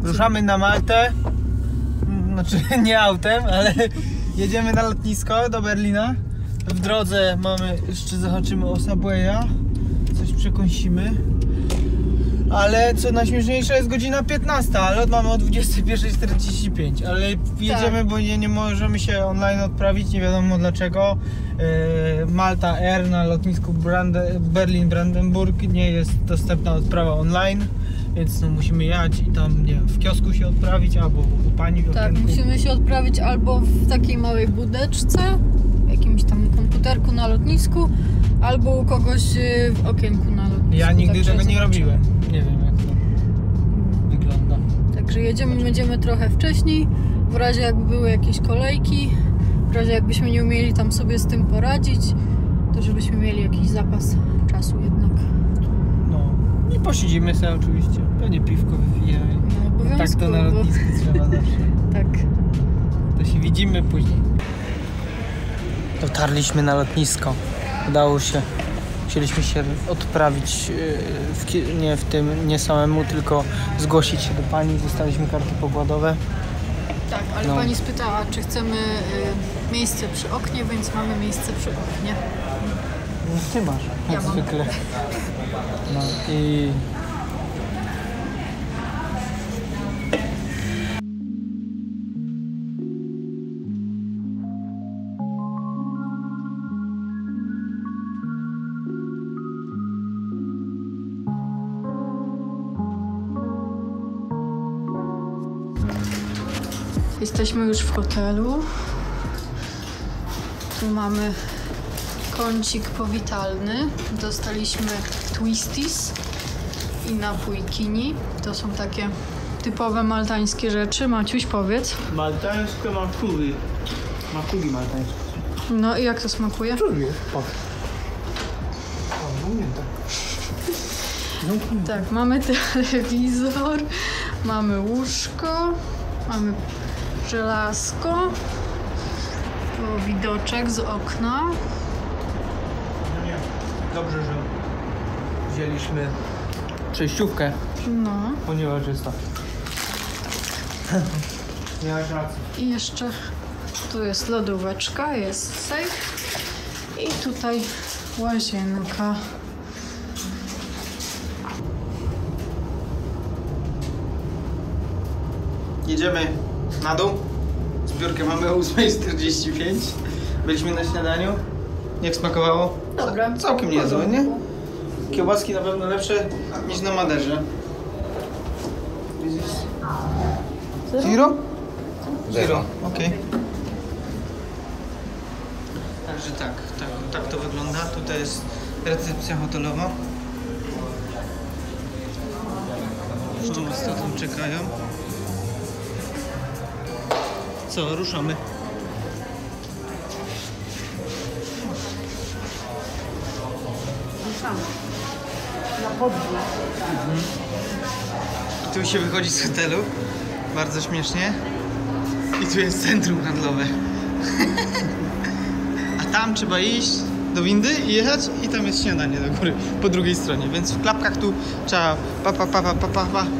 Ruszamy na Maltę. Znaczy nie autem, ale jedziemy na lotnisko do Berlina. W drodze jeszcze zahaczymy o Subwaya. Coś przekąsimy. Ale co najśmieszniejsze, jest godzina 15, a lot mamy o 21:45. Ale jedziemy, bo nie możemy się online odprawić, nie wiadomo dlaczego. Malta Air na lotnisku Berlin-Brandenburg nie jest dostępna odprawa online. Więc no, musimy jechać i tam, nie wiem, w kiosku się odprawić, albo u pani w okienku. Tak, musimy się odprawić albo w takiej małej budeczce, w jakimś tam komputerku na lotnisku, albo u kogoś w okienku na lotnisku. Ja nigdy tego nie robiłem. Nie wiem, jak to wygląda. Także będziemy trochę wcześniej, w razie jakby były jakieś kolejki, w razie jakbyśmy nie umieli tam sobie z tym poradzić, to żebyśmy mieli jakiś zapas czasu jednak. I posiedzimy sobie oczywiście. Pewnie piwko wypijemy. No, tak to na lotnisku trzeba zawsze. Tak. To się widzimy później. Dotarliśmy na lotnisko. Udało się. Musieliśmy się odprawić nie samemu, tylko zgłosić się do pani. Dostaliśmy karty pokładowe. Tak, ale pani spytała, czy chcemy miejsce przy oknie, więc mamy miejsce przy oknie. No, ty masz, jak zwykle. No i... Jesteśmy już w hotelu. Tu mamy kącik powitalny. Dostaliśmy twisties i napój kini. To są takie typowe maltańskie rzeczy. Maciuś, powiedz. Maltańskie makugi. Makugi maltańskie. No i jak to smakuje? Tak, mamy telewizor, mamy łóżko, mamy żelazko, tu widoczek z okna. Dobrze, że wzięliśmy przejściówkę, ponieważ jest to. Miałaś rację. I jeszcze tu jest lodóweczka, jest safe i tutaj łazienka. Jedziemy na dół. Zbiórkę mamy o 8:45. Byliśmy na śniadaniu. Jak smakowało? Dobra. Całkiem niezłe, nie? Kiełbaski na pewno lepsze niż na Maderze. Zero? Zero, okej. Także tak to wygląda. Tutaj jest recepcja hotelowa. Już tu nas tam czekają. Co, ruszamy. Na podwórzu. Tu się wychodzi z hotelu. Bardzo śmiesznie. I tu jest centrum handlowe. A tam trzeba iść do windy i jechać i tam jest śniadanie do góry, po drugiej stronie. Więc w klapkach tu trzeba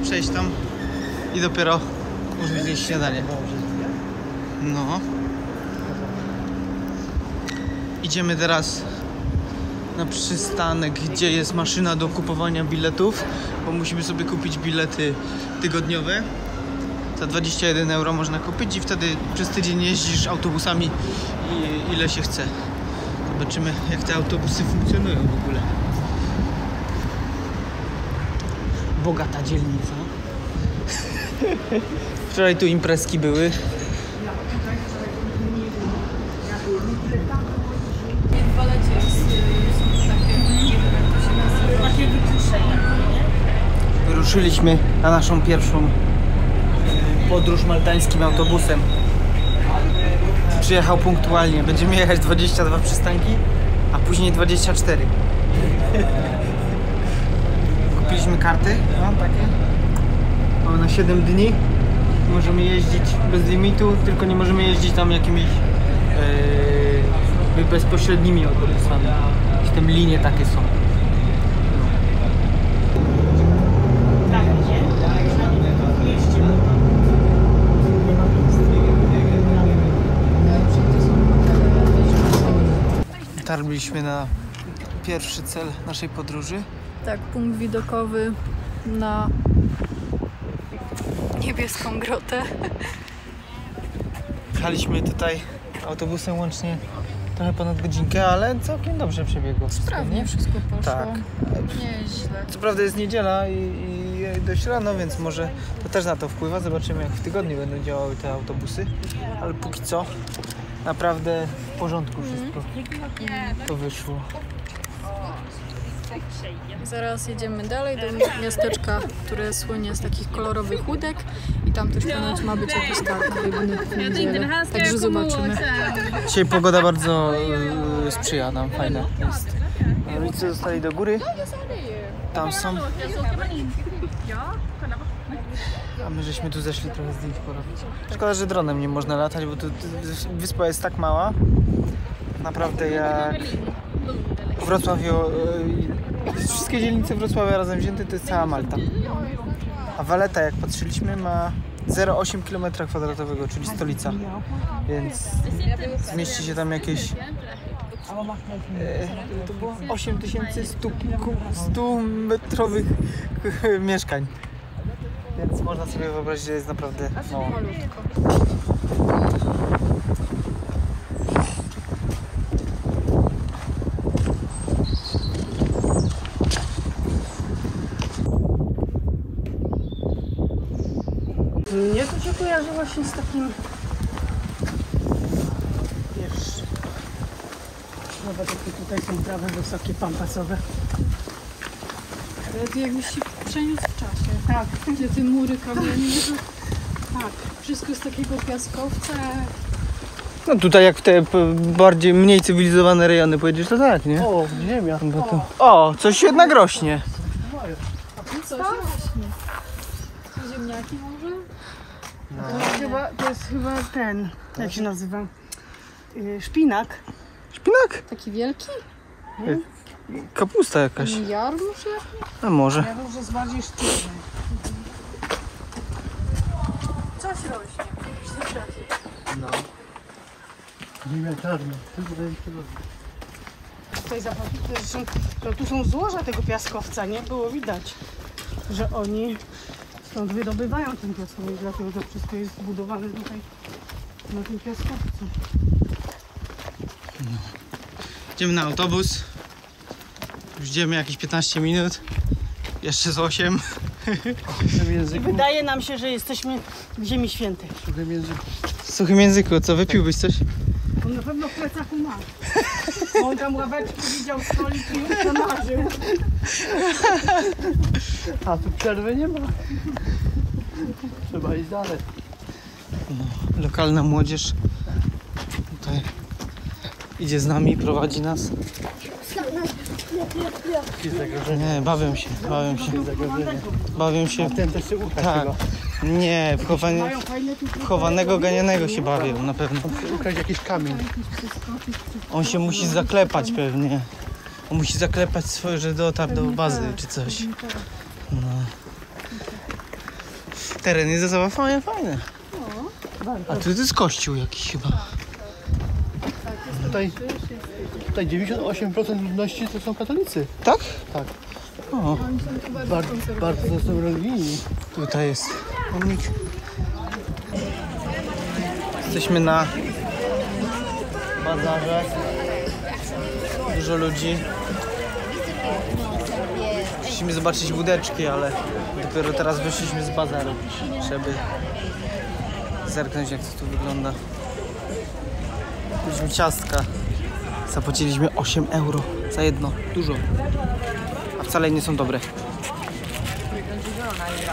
przejść tam i dopiero można zjeść śniadanie. No. Idziemy teraz na przystanek, gdzie jest maszyna do kupowania biletów, bo musimy sobie kupić bilety tygodniowe. Za 21 € można kupić i wtedy przez tydzień jeździsz autobusami ile się chce. Zobaczymy, jak te autobusy funkcjonują w ogóle. Bogata dzielnica. Wczoraj tu imprezki były. Wyruszyliśmy na naszą pierwszą podróż maltańskim autobusem. Przyjechał punktualnie. Będziemy jechać 22 przystanki, a później 24. Kupiliśmy karty, no takie. Mamy na 7 dni. Możemy jeździć bez limitu, tylko nie możemy jeździć tam jakimiś bezpośrednimi autobusami. Jakieś tam linie takie są. Dotarliśmy na pierwszy cel naszej podróży. Tak, punkt widokowy na niebieską grotę. Jechaliśmy tutaj autobusem łącznie trochę ponad godzinkę, ale całkiem dobrze przebiegło wszystko, Sprawnie nie? wszystko poszło. Tak. Nie jest źle. Co prawda jest niedziela i dość rano, więc może to też na to wpływa. Zobaczymy, jak w tygodniu będą działały te autobusy. Ale póki co naprawdę w porządku wszystko to wyszło. Zaraz jedziemy dalej do miasteczka, które słynie z takich kolorowych łódek i tam też ponoć ma być jakiś targ rybny w niedzielę. Także zobaczymy. Dzisiaj pogoda bardzo sprzyja nam, fajna jest. Rodzice zostali do góry, tam są. A my żeśmy tu zeszli trochę zdjęć porobić. Szkoda, że dronem nie można latać, bo tu wyspa jest tak mała. Naprawdę jak w Wrocławiu, wszystkie dzielnice Wrocławia razem wzięte to jest cała Malta. A Valletta, jak patrzyliśmy, ma 0,8 km², czyli stolica. Więc zmieści się tam jakieś to było 8100 metrowych mieszkań. Więc można sobie wyobrazić, że jest naprawdę mało. Mnie to się kojarzy właśnie z takim, wiesz, nawet jakie tutaj są trawy wysokie, pampasowe. Ale ty jakbyś się przeniósł w czasie. Tak, Gdzie te mury kamienne, tak. wszystko z takiego piaskowca. No tutaj jak w te bardziej, mniej cywilizowane rejony pojedziesz, to tak, nie? O, ziemia. Bo to... O, coś jednak rośnie. Coś rośnie. Ziemniaki może? To jest chyba ten, jak się nazywa, szpinak. Szpinak? Taki wielki? Kapusta jakaś. Jarmuż? A może. Ja wiem, że jest bardziej sztywny. Coś rośnie. No. Ziemia czarna. Tutaj tu są złoża tego piaskowca, nie? Było widać, że oni stąd wydobywają ten piaskowiec, dlatego to wszystko jest zbudowane tutaj na tym piaskowcu. Idziemy na autobus. Już idziemy jakieś 15 minut. Jeszcze z 8. Wydaje nam się, że jesteśmy w Ziemi Świętej. W suchym języku, co wypiłbyś coś? On na pewno w plecaku ma. Bo on tam ławeczki widział, stolik i już to marzył. A tu przerwy nie ma. Trzeba iść dalej. Lokalna młodzież tutaj idzie z nami, prowadzi nas. Nie, bawią się. Bawią się. Ten też się ucha Tak. chyba. Nie, Mają fajne tu chowanego ganianego się bawią na pewno. Ukraść jakiś kamień. On się musi zaklepać pewnie. On musi zaklepać swoje, że dotarł do bazy czy coś. No. Teren jest za fajny. A tu jest kościół jakiś chyba. Tutaj 98% ludności to są katolicy. Tak? Tak. O, Bardzo są religijni. tutaj jest pomnik. Jesteśmy na bazarze. Dużo ludzi. Musimy zobaczyć wódeczki, ale dopiero teraz wyszliśmy z bazaru, żeby zerknąć, jak to tu wygląda. Kupiliśmy ciastka. Zapłaciliśmy 8 euro za jedno. Dużo. A wcale nie są dobre.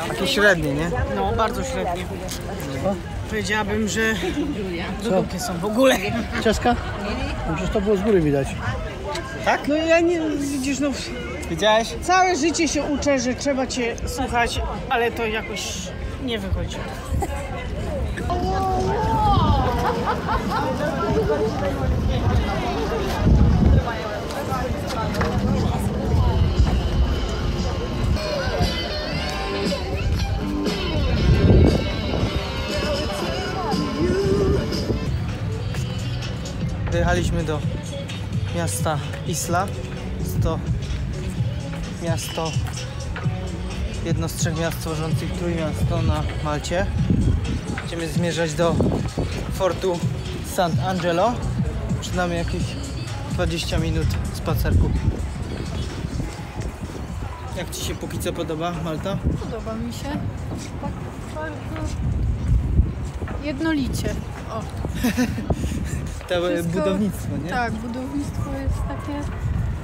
Takie średnie, nie? No, bardzo średnie. Powiedziałabym, że do dupy są w ogóle. Czeska? No przecież to było z góry widać. Tak? No ja nie, widzisz, no Widziałeś? całe życie się uczę, że trzeba cię słuchać, ale to jakoś nie wychodzi. Dojechaliśmy do miasta Isla. Jest to miasto, jedno z 3 miast tworzących Trójmiasto na Malcie. Będziemy zmierzać do fortu Sant'Angelo. Przed nami jakieś 20 minut spacerku. Jak Ci się póki co podoba, Malta? Podoba mi się. Tak bardzo jednolicie. O. To Wszystko- budownictwo, nie? Tak, budownictwo jest takie,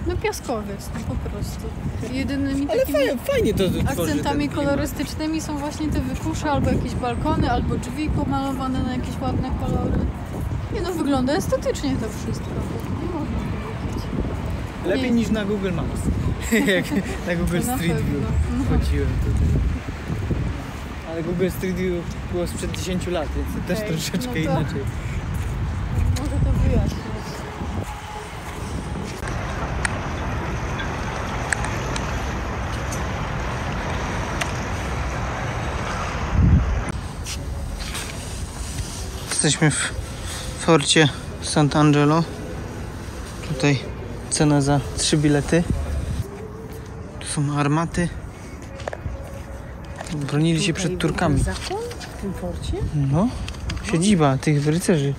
no piaskowiec, no po prostu. Jedynymi Ale takimi fajnie to tworzy akcentami ten klimat. kolorystycznymi są właśnie te wykusze, albo jakieś balkony, albo drzwi pomalowane na jakieś ładne kolory. Nie no, wygląda estetycznie to wszystko. Nie można powiedzieć. Lepiej Nie. niż na Google Maps. Jak na Google To na Street pewno. View No. wchodziłem tutaj. Ale Google Street View było sprzed 10 lat, więc to też Okej, troszeczkę no to- inaczej. Może to wyjaśnić. Jesteśmy w forcie Sant'Angelo. Tutaj cena za 3 bilety. Tu są armaty. Bronili się przed Turkami. Zakon w tym forcie? No, siedziba tych rycerzy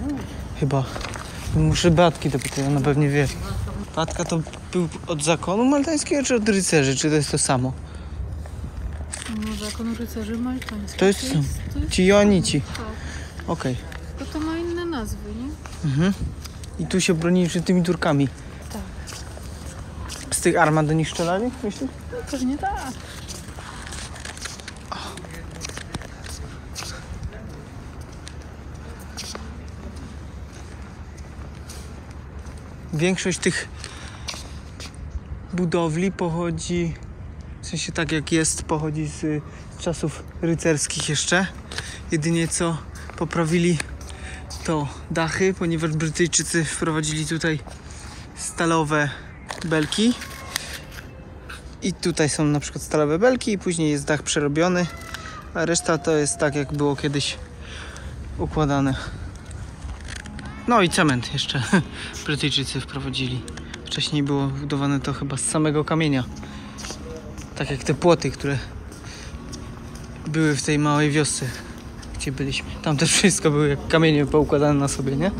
chyba. Muszę Beatki dopytać, ona pewnie wie. Beatka to był od zakonu maltańskiego czy od rycerzy? Czy to jest to samo? No, zakon rycerzy maltańskich. To jest ci Joanici. Tak. Okej. Tylko to ma inne nazwy, nie? Mhm. I tu się bronili przed tymi Turkami. Tak. Z tych armat do nich strzelali, myślisz? No, pewnie tak. Większość tych budowli pochodzi, w sensie tak jak jest, pochodzi z czasów rycerskich jeszcze. Jedynie co poprawili to dachy, ponieważ Brytyjczycy wprowadzili tutaj stalowe belki. I tutaj są na przykład stalowe belki i później jest dach przerobiony, a reszta to jest tak jak było kiedyś układane. No i cement jeszcze Brytyjczycy wprowadzili. Wcześniej było budowane to chyba z samego kamienia. Tak jak te płoty, które były w tej małej wiosce, gdzie byliśmy. Tam też wszystko było jak kamienie poukładane na sobie, nie?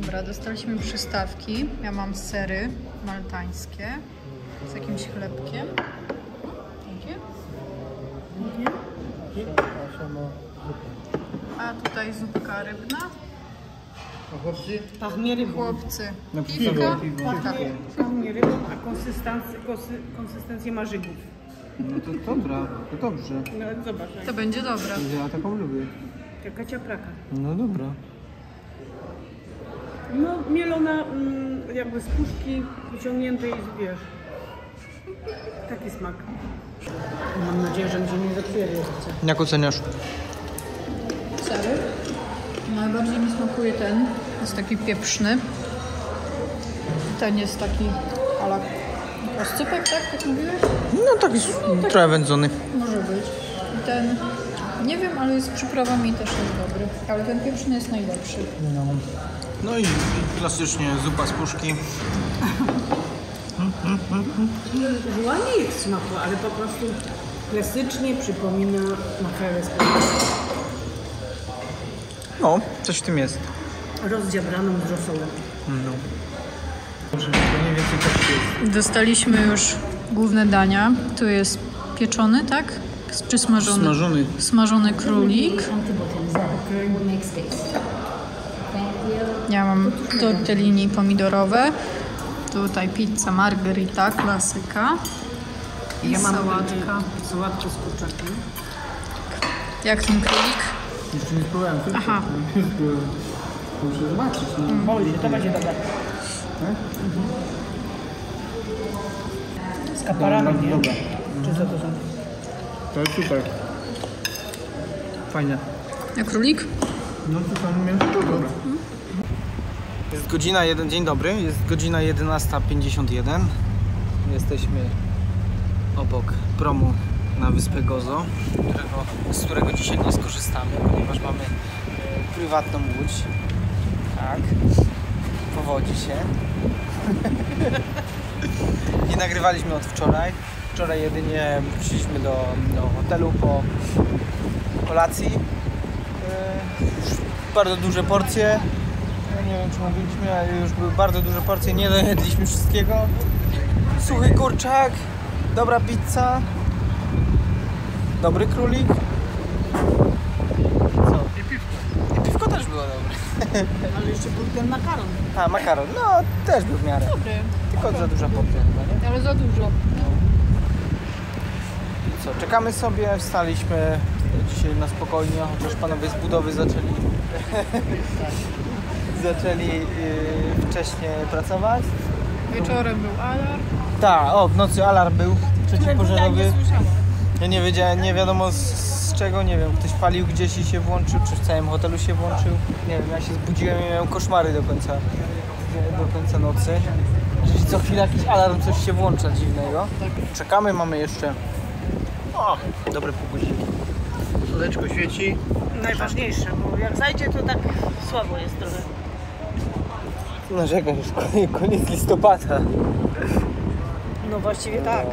Dobra, dostaliśmy przystawki. Ja mam sery maltańskie z jakimś chlebkiem. Dzięki. A tutaj zupka rybna. Pachnie rybą. Chłopcy. Na Piwko. Tak. Pachnie rybą, a konsystencję ma żygów. No to dobra, to dobrze. No zobacz, To będzie dobre. Ja taką lubię. jaka ciapraka. No dobra. No mielona jakby z puszki wyciągniętej, wiesz. Taki smak. Mam nadzieję, że mi się nie zepsuje jeszcze. Jak oceniasz? Sery. Najbardziej mi smakuje ten. Jest taki pieprzny. Ten jest taki ala oscypek, tak? Jak mówiłeś? No taki trochę wędzony. Może być. I ten, nie wiem, ale z przyprawami też jest dobry. Ale ten pieprzny jest najlepszy. No i klasycznie zupa z puszki. Zła nie jest smaku, ale po prostu klasycznie przypomina makrelę z No, coś w tym jest. rozdziabraną z rosołem. No. Może mniej więcej tak jest. Dostaliśmy już główne dania. Tu jest pieczony, tak? Czy smażony? Smażony. Smażony królik. Ja mam tortellini pomidorowe. Tutaj pizza margherita, klasyka. I Ja mam sałatka. Sałatkę z kurczakiem. Jak ten królik? Jeszcze nie spróbowałem. Aha. Muszę zobaczyć. No. Oj, to będzie dobre. Z kaparami, nie? Dobra. Czy co to są? To jest super. Fajnie. A królik? No to tam mięso to dobre. Jest godzina 1, dzień dobry, jest godzina 11:51. Jesteśmy obok promu na wyspę Gozo, z którego dzisiaj nie skorzystamy, ponieważ mamy prywatną łódź. Tak, powodzi się. Nie nagrywaliśmy od wczoraj. Wczoraj jedynie wróciliśmy do hotelu po kolacji. Już bardzo duże porcje. Ja nie wiem, czy mówiliśmy, ale już były bardzo duże porcje. Nie dojedliśmy wszystkiego. Suchy kurczak, dobra pizza, dobry królik. Co? I piwko. I piwko też było dobre. Ale jeszcze był ten makaron. A, makaron. No, też był w miarę. Dobry. Tylko za duża porcja chyba, nie? Ale za dużo. Co, czekamy sobie, wstaliśmy dzisiaj na spokojnie, chociaż panowie z budowy zaczęli wcześniej pracować. Wieczorem był alarm. Tak, w nocy alarm był przeciwpożarowy. Nie słyszałam. Ja nie wiedziałem, nie wiadomo z czego, nie wiem, ktoś palił gdzieś i się włączył, czy w całym hotelu się włączył. Nie wiem, ja się zbudziłem i miałem koszmary do końca nocy. Że co chwilę jakiś alarm, coś się włącza dziwnego. Czekamy, mamy jeszcze dobre pół godzinki. Słoneczko świeci. Najważniejsze, bo jak zajdzie, to tak słabo jest trochę. Narzekam, już koniec listopada. No właściwie tak.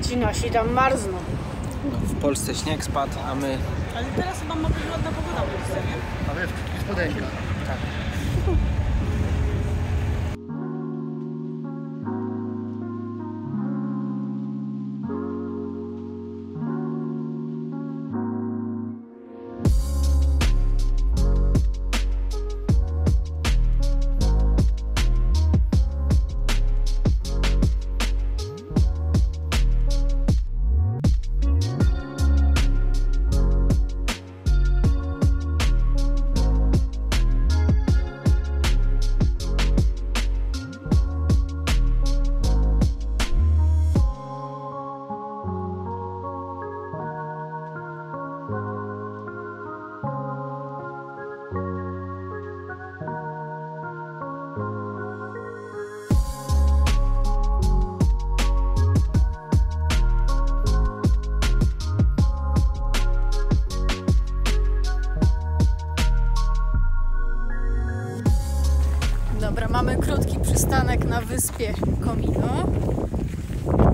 Ci nasi tam marzną. W Polsce śnieg spadł, a my... Ale teraz chyba ma być ładna pogoda w Polsce, nie? Mamy w krótkich spodenkach. Tak. Dobra, mamy krótki przystanek na wyspie Comino.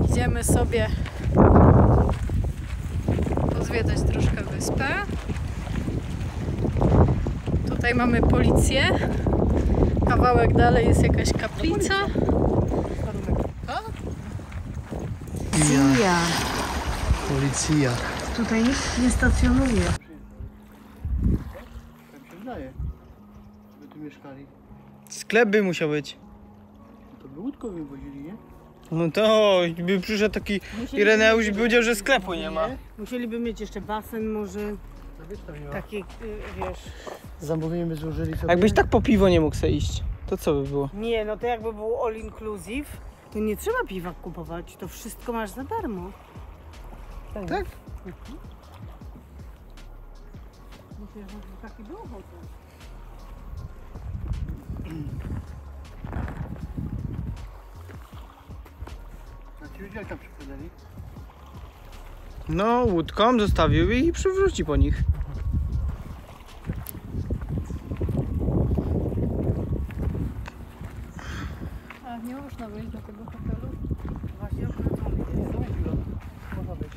Idziemy sobie pozwiedzać troszkę wyspę. Tutaj mamy policję. Kawałek dalej jest jakaś kaplica. Zija. Policja. Tutaj nikt nie stacjonuje. Tak się wydaje, żeby tu mieszkali. Sklep by musiał być. To by łódką wywozili, nie? No to by przyszedł taki Ireneusz i powiedział, że sklepu nie ma. Musieliby mieć jeszcze basen może, taki, wiesz... Zamówienie by złożyli sobie. Jakbyś tak po piwo nie mógł sobie iść, to co by było? Nie, no to jakby było all inclusive, to nie trzeba piwa kupować, to wszystko masz za darmo. Tak? Myślę, że taki był hotel. A ci ludzie jak tam przypłynęli? No, łódką zostawił i przywróci po nich. A nie można wejść do tego hotelu? Właśnie okręcony jest. Można być.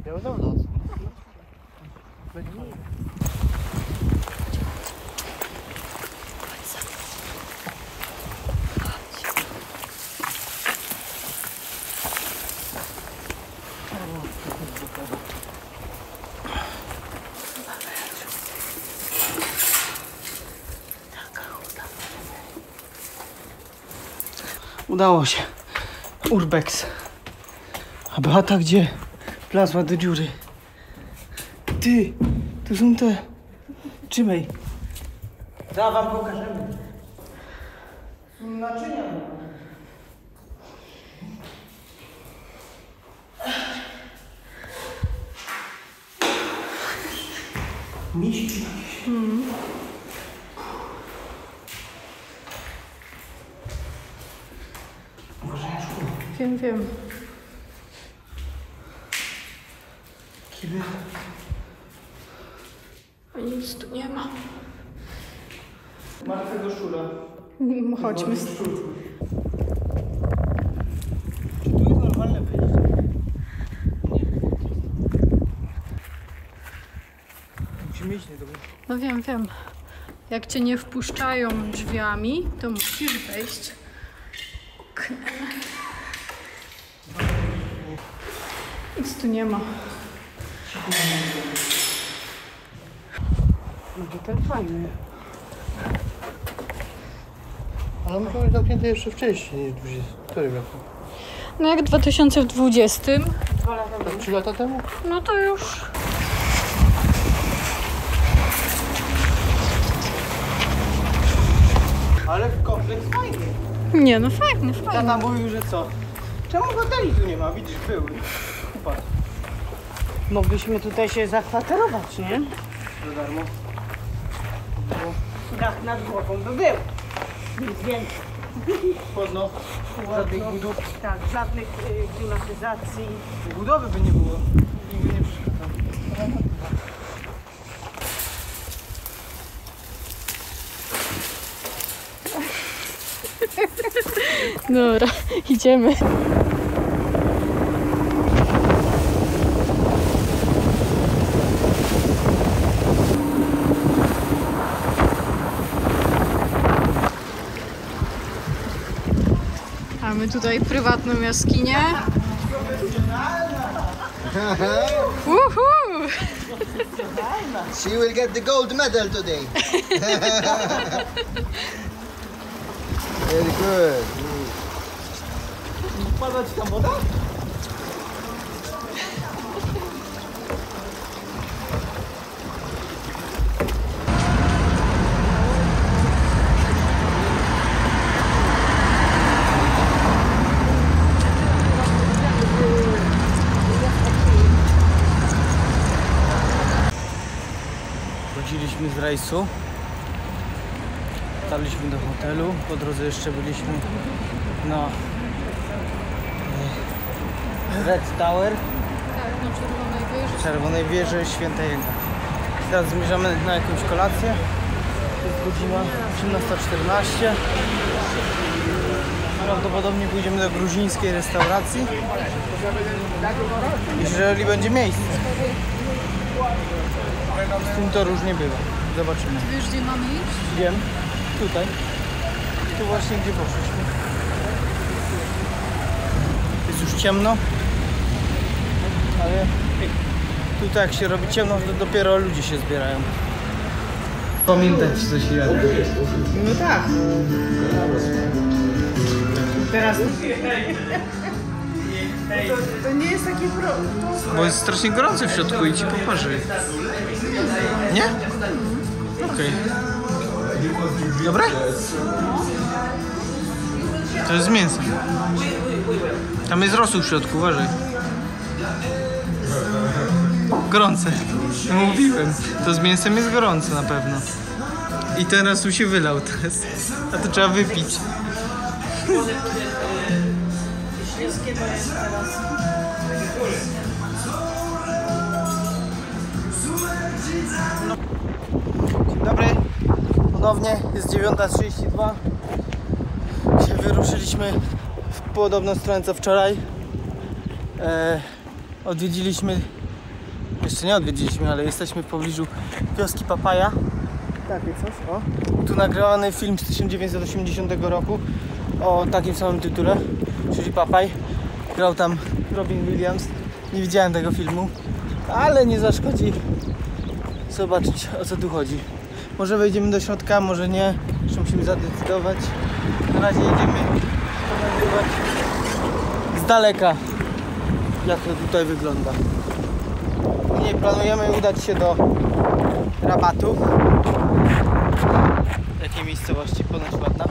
Ja będę w noc. Będzie fajnie. Udało się. Urbex. A Beata gdzie? Wlazła do dziury. Ty, tu są te... Trzymaj. Da, wam pokażemy. Są naczynia. Miś. Wiem. Kiedy? A nic tu nie ma. Martwego szura. Chodźmy. Czy tu jest normalne wyjście? Nie. Musimy iść do góry. No wiem. Jak cię nie wpuszczają drzwiami, to musisz wejść oknem. Nic tu nie ma. No to ten fajny. Ale muszą być zamknięte jeszcze wcześniej niż 20. Którym roku? No jak w 2020, 2 lata temu. 3 lata temu? no to już. Ale kompleks fajny. Nie, no fajny. Tata mówił, że co? Czemu hoteli tu nie ma? Widzisz, były. Upadł. Mogliśmy tutaj się zakwaterować, nie? Za darmo. Dach nad głową by był. Nic więcej. Chłodno. Żadnych budów. Tak, żadnych klimatyzacji. Budowy by nie było. Nikt by nie przeszkadzał. Dobra, idziemy. Mamy tutaj prywatną jaskinię. Woohoo! She will get the gold medal today. Very good. Wpada ci tam woda? Wróciliśmy z rejsu. Dotarliśmy do hotelu. Po drodze jeszcze byliśmy na Red Tower, Tak, na Czerwonej Wieży. Czerwonej Wieży Świętej Jędra. Teraz zmierzamy na jakąś kolację. Jest godzina 18:14. Prawdopodobnie pójdziemy do gruzińskiej restauracji, jeżeli będzie miejsce. Z tym to różnie bywa. Zobaczymy. Wiesz, gdzie mamy iść? Wiem. Tutaj. Tu właśnie gdzie poszliśmy. Jest już ciemno. Ale tutaj jak się robi ciemno, to dopiero ludzie się zbierają. Pamiętać co się jadło. No tak. Teraz to nie jest takie proste. Bo jest strasznie gorący w środku i ci poparzy. Nie? Okej. Dobre? To jest z mięsem. Tam jest rosół w środku, uważaj. Gorące. Mówiłem. To z mięsem jest gorące na pewno. I ten rosół się wylał teraz. A to trzeba wypić. Śliskie to jest teraz. Dzień dobry. Ponownie jest 9:32. Dzisiaj wyruszyliśmy w podobną stronę co wczoraj. Odwiedziliśmy, jeszcze nie odwiedziliśmy, ale jesteśmy w pobliżu wioski Papaja. Takie coś, o. Tu nagrany film z 1980 roku o takim samym tytule, czyli Papaj. Grał tam Robin Williams. Nie widziałem tego filmu, ale nie zaszkodzi zobaczyć, o co tu chodzi. Może wejdziemy do środka, może nie. Jeszcze musimy zadecydować. Na razie jedziemy nagrywać z daleka, jak to tutaj wygląda. Nie planujemy udać się do Rabatu. Jakiej miejscowości ponoć ładna.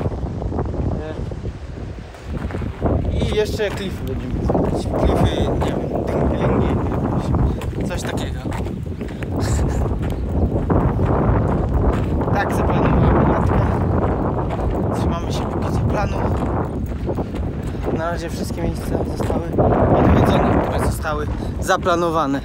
I jeszcze klify będziemy zobaczyć. Klify, nie wiem, Dinglingi, coś takiego. zaplanowane.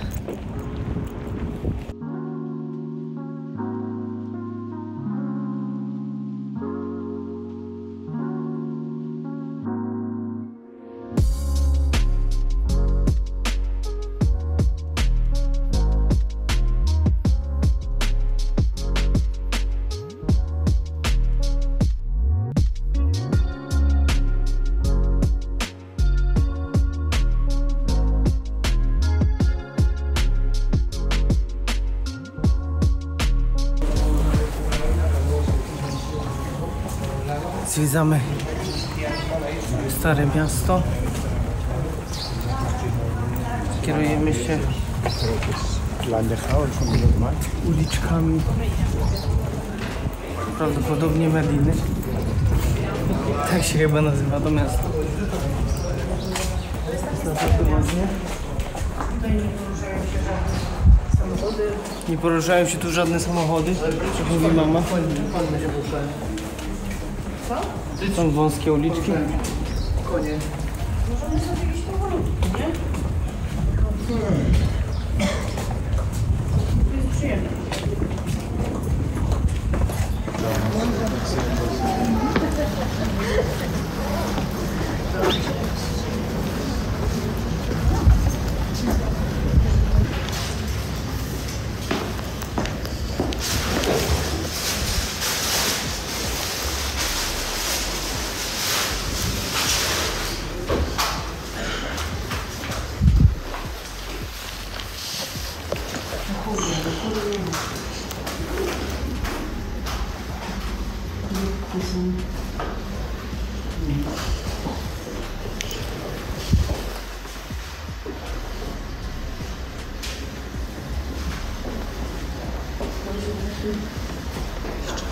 Zwiedzamy Stare Miasto. Kierujemy się uliczkami prawdopodobnie Mediny. Tak się chyba nazywa to miasto. Jest naprawdę ładnie. Nie poruszają się tu żadne samochody, jak mówi mama. Są wąskie uliczki. Konie. Możemy sobie iść powolutku, nie? To jest przyjemne.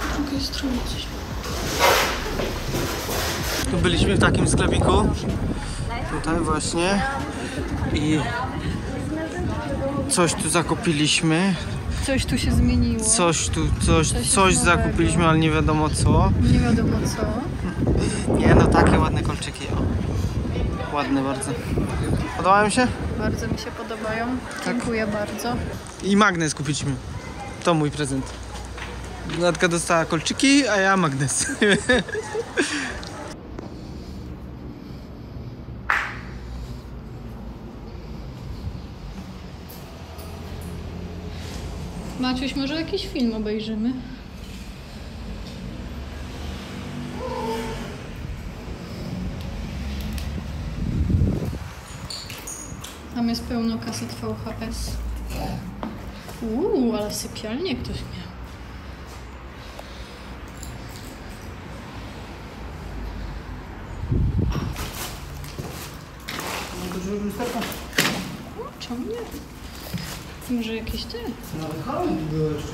Z drugiej strony coś. Tu byliśmy w takim sklepiku. Tutaj właśnie. I coś tu zakupiliśmy. Coś tu się zmieniło. Coś zakupiliśmy, ale nie wiadomo co. Nie wiadomo co. Nie no, takie ładne kolczyki. O. Ładne bardzo. Podobają się? Bardzo mi się podobają. Dziękuję bardzo. I magnes kupiliśmy. To mój prezent. Natka dostała kolczyki, a ja magnes. Maciuś, może jakiś film obejrzymy? Tam jest pełno kaset VHS. Ale sypialnię ktoś miał. Czemu nie? Może jakieś te? Nawet Halloween było jeszcze.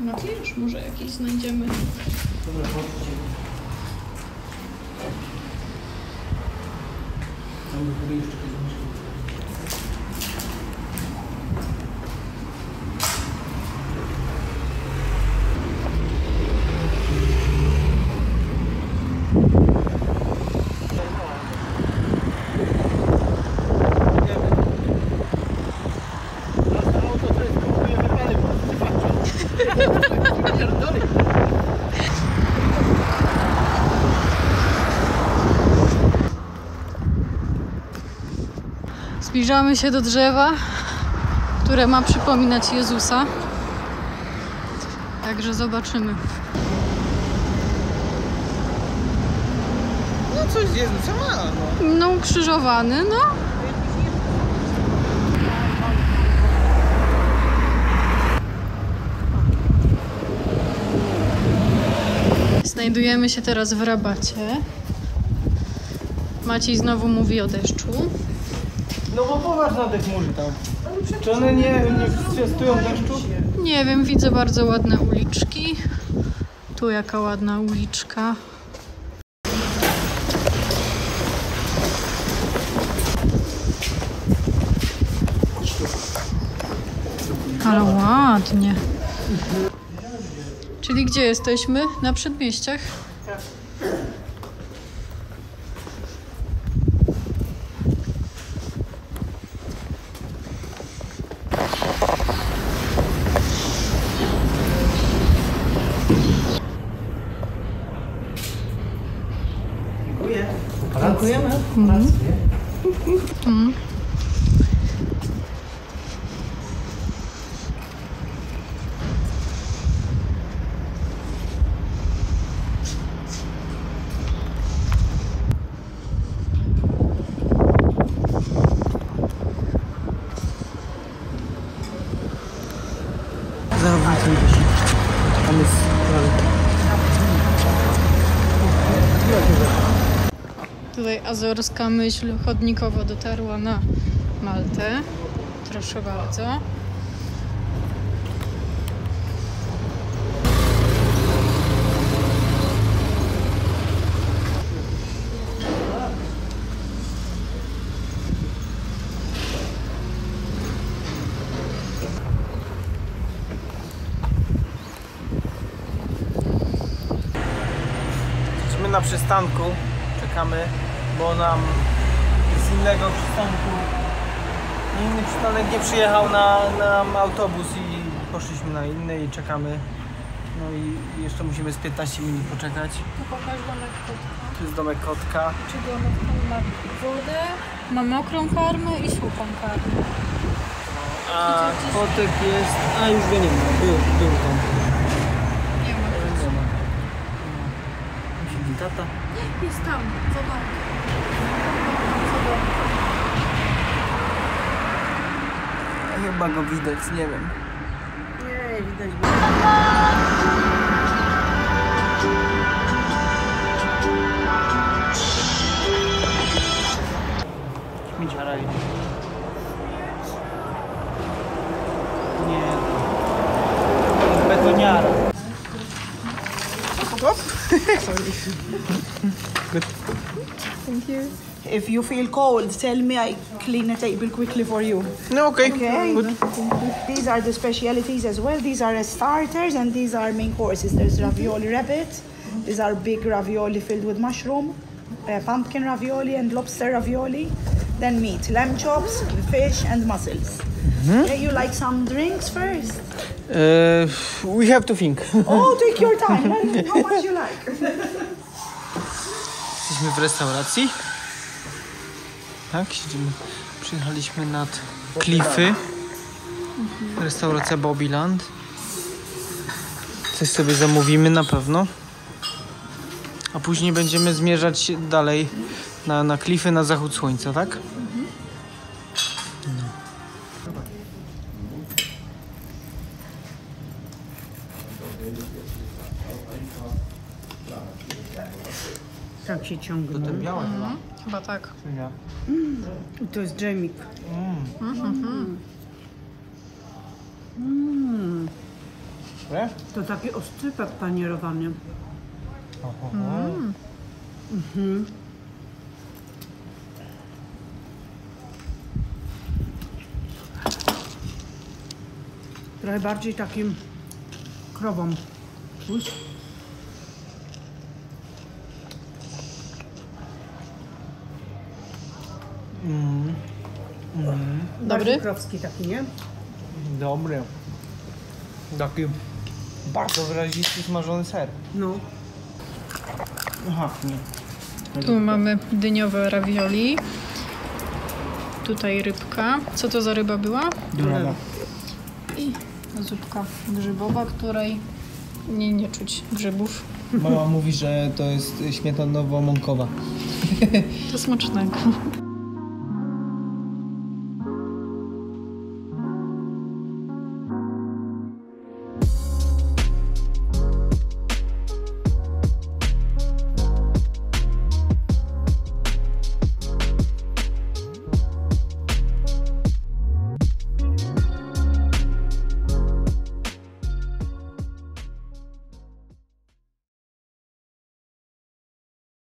No wiesz, może jakieś znajdziemy. Dobra, chodźcie. Tam by chyba jeszcze kiedyś. Zbliżamy się do drzewa, które ma przypominać Jezusa. Także zobaczymy. No coś z Jezusa ma, no. No ukrzyżowany, no. Znajdujemy się teraz w Rabacie. Maciej znowu mówi o deszczu. No bo popatrz na te chmury tam. Czy one nie przestują deszczu? Nie wiem, widzę bardzo ładne uliczki. Tu jaka ładna uliczka. Ale ładnie. Czyli gdzie jesteśmy? Na przedmieściach? Tam jest Tutaj azorska myśl chodnikowo dotarła na Maltę. Proszę bardzo. Jesteśmy na przystanku, czekamy, bo nam z innego przystanku, inny przystanek nie przyjechał nam autobus i poszliśmy na inny i czekamy. No i jeszcze musimy z 15 minut poczekać. Tu pokaż domek kotka. Tu jest domek kotka. Czy domek ma wodę, ma mokrą karmę i suchą karmę. A kotek jest... A już go nie ma, był tam. Nie ma. Nie ma. Siedzi tata. Jest tam, zobacz. Chyba go widać, nie wiem. Nie, widać. Śmieciara idzie. Nie. Betoniara. Thank you. If you feel cold, tell me, I clean the table quickly for you. No okej. Okay. Good. These are the specialities as well. These are starters and these are main courses. There's ravioli rabbit. These are big ravioli filled with mushroom, pumpkin ravioli and lobster ravioli. Then meat, lamb chops, fish and mussels. Okay, you like some drinks first? We have to think. Oh, take your time. Well, how much you like? Jesteśmy w restauracji. Tak, siedzimy. Przyjechaliśmy nad klify. Restauracja Bobbyland. Coś sobie zamówimy na pewno. A później będziemy zmierzać dalej na klify na zachód słońca, tak? Tak się ciągnie. To białe chyba. Chyba tak. Czy nie? I to jest dżemik. Nie? To taki oscypek panierowany. Trochę bardziej takim krową. Czuć? Dobry? Bardziej krowski taki, nie? Dobry. Taki bardzo wyrazisty smażony ser. No. Aha, nie. Tu mamy dyniowe ravioli. Tutaj rybka. Co to za ryba była? Dobra. I zupka grzybowa, której nie czuć grzybów. Mama mówi, że to jest śmietanowo-mąkowa. To smacznego.